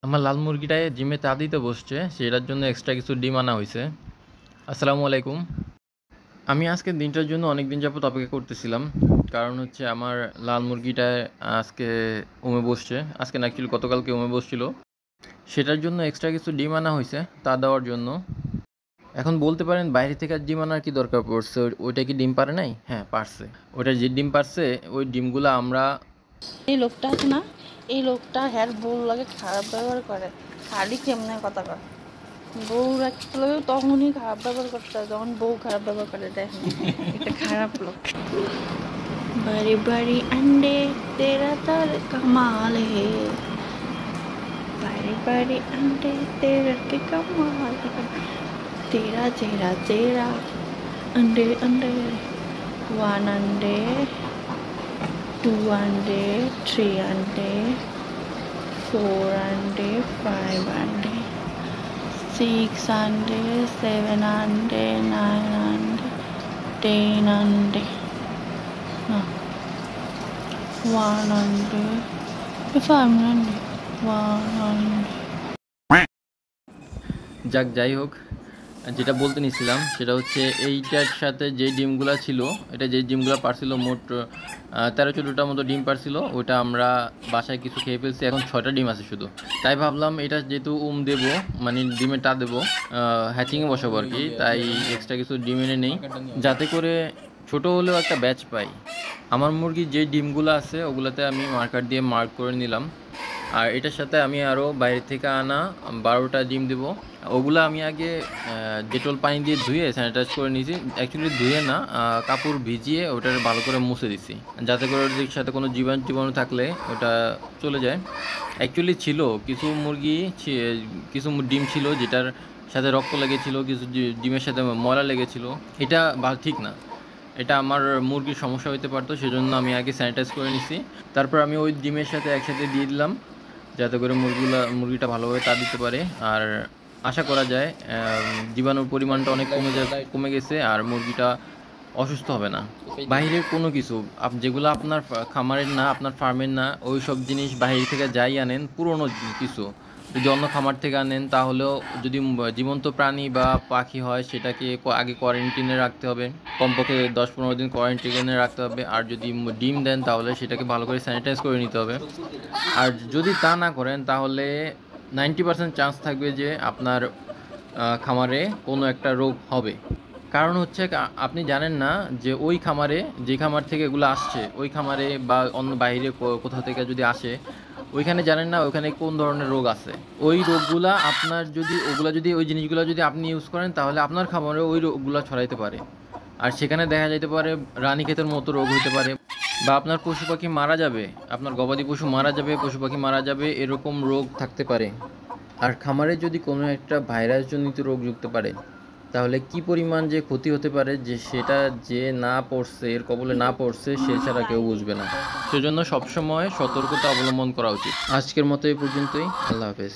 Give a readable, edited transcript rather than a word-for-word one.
আমার লাল মুরগিটায় জিমে তা দিতে বসছে, সেটার জন্য এক্সট্রা কিছু ডিম আনা হয়েছে। আসসালামু আলাইকুম। আমি আজকের দিনটার জন্য অনেক দিন যাবত অপেক্ষা করতেছিলাম, কারণ হচ্ছে আমার লাল মুরগিটায় আজকে উমে বসছে। আজকে না, অ্যাকচুয়ালি গতকালকে উমে বসছিল, সেটার জন্য এক্সট্রা কিছু ডিম আনা হয়েছে তা দেওয়ার জন্য। এখন বলতে পারেন বাইরে থেকে আর ডিম আনার কি দরকার পড়ছে? ওইটা কি ডিম পারে নাই? হ্যাঁ, পারছে। ওইটা যে ডিম পারছে, ওই ডিমগুলো আমরা এই লোকটা আছে না, এই লোকটা হ্যার বউর লাগে খারাপ ব্যবহার করে। খালি কেমনে কথা কয়, বউ রাখতে লাগে তখনই খারাপ ব্যবহার করতে হয়, যখন বউ খারাপ ব্যবহার করে। দেখেন, একটা খারাপ লোক। বাড়ি বাড়ি अंडे तेरा तर कमाल है, बारी बारी अंडे तेरा के कमाल है, तेरा चेहरा चेहरा अंडे अंडे, 1 अंडे 200, 300, 400, 500, 600, 700, 900, 1000, no, 100, 500, 100. যাই হোক, যেটা বলতে নিছিলাম সেটা হচ্ছে এইটার সাথে যে ডিমগুলো ছিল, এটা যে ডিমগুলো পারছিল, মোট 13-14টার মতো ডিম পারছিল। ওইটা আমরা বাসায় কিছু খেয়ে ফেলছি, এখন 6টা ডিম আছে শুধু। তাই ভাবলাম এটা যেহেতু দেবো, মানে ডিমের টা দেবো, হ্যাচিংয়ে বসাবো আর কি, তাই এক্সট্রা কিছু ডিম এনে নেই, যাতে করে ছোট হলেও একটা ব্যাচ পাই। আমার মুরগির যে ডিমগুলো আছে ওগুলোতে আমি মার্কার দিয়ে মার্ক করে নিলাম। আর এটার সাথে আমি আরও বাইরে থেকে আনা 12টা ডিম দেবো। ওগুলো আমি আগে ডেটল পানি দিয়ে ধুয়ে স্যানিটাইজ করে নিয়েছি। অ্যাকচুয়ালি ধুয়ে না, কাপড় ভিজিয়ে ওটা ভালো করে মুছে দিছি, যাতে করে ওটার সাথে কোনো জীবাণু থাকলে ওটা চলে যায়। অ্যাকচুয়ালি ছিল কিছু ডিম ছিল যেটার সাথে রক্ত লেগেছিল, কিছু ডিমের সাথে ময়লা লেগেছিল। এটা ঠিক না, এটা আমার মুরগির সমস্যা হতে পারতো, সেজন্য আমি আগে স্যানিটাইজ করে নিছি। তারপর আমি ওই ডিমের সাথে একসাথে দিয়ে দিলাম, যাতে করে মুরগিটা ভালোভাবে তা দিতে পারে। আর আশা করা যায় জীবাণুর পরিমাণটা অনেক কমে গেছে, আর মুরগিটা অসুস্থ হবে না। বাইরের কোনো কিছু যেগুলো আপনার খামারের না, আপনার ফার্মের না, ওই সব জিনিস বাইরে থেকে যাই আনেন, পুরনো কিছু যদি অন্য খামার থেকে আনেন, তাহলেও যদি জীবন্ত প্রাণী বা পাখি হয়, সেটাকে আগে কোয়ারেন্টিনে রাখতে হবে, কমপক্ষে 10-15 দিন কোয়ারেন্টিনে রাখতে হবে। আর যদি ডিম দেন, তাহলে সেটাকে ভালো করে স্যানিটাইজ করে নিতে হবে। আর যদি তা না করেন, তাহলে 90% চান্স থাকবে যে আপনার খামারে কোনো একটা রোগ হবে। কারণ হচ্ছে আপনি জানেন না যে ওই খামারে, যে খামার থেকে এগুলো আসছে, ওই খামারে বা অন্য বাইরে কোথাও থেকে যদি আসে, ওইখানে জানেন না ওইখানে কোন ধরনের রোগ আছে। ওই রোগগুলা আপনার যদি ওই জিনিসগুলো যদি আপনি ইউজ করেন, তাহলে আপনার খামারে ওই রোগগুলো ছড়াইতে পারে। আর সেখানে দেখা যেতে পারে রানীক্ষেতের মতো রোগ হতে পারে, বা আপনার পশু পাখি মারা যাবে, আপনার গবাদি পশু মারা যাবে, পশু পাখি মারা যাবে, এরকম রোগ থাকতে পারে। আর খামারে যদি কোনো একটা ভাইরাসজনিত রোগ যুক্ত পারে, তাহলে কি পরিমাণ যে ক্ষতি হতে পারে, যে সেটা যে না পড়ছে, এর কবলে না পড়ছে, সে ছাড়া কেউ বুঝবে না। সেজন্য সবসময় সতর্কতা অবলম্বন করা উচিত। আজকের মতো এই পর্যন্তই। আল্লাহ হাফেজ।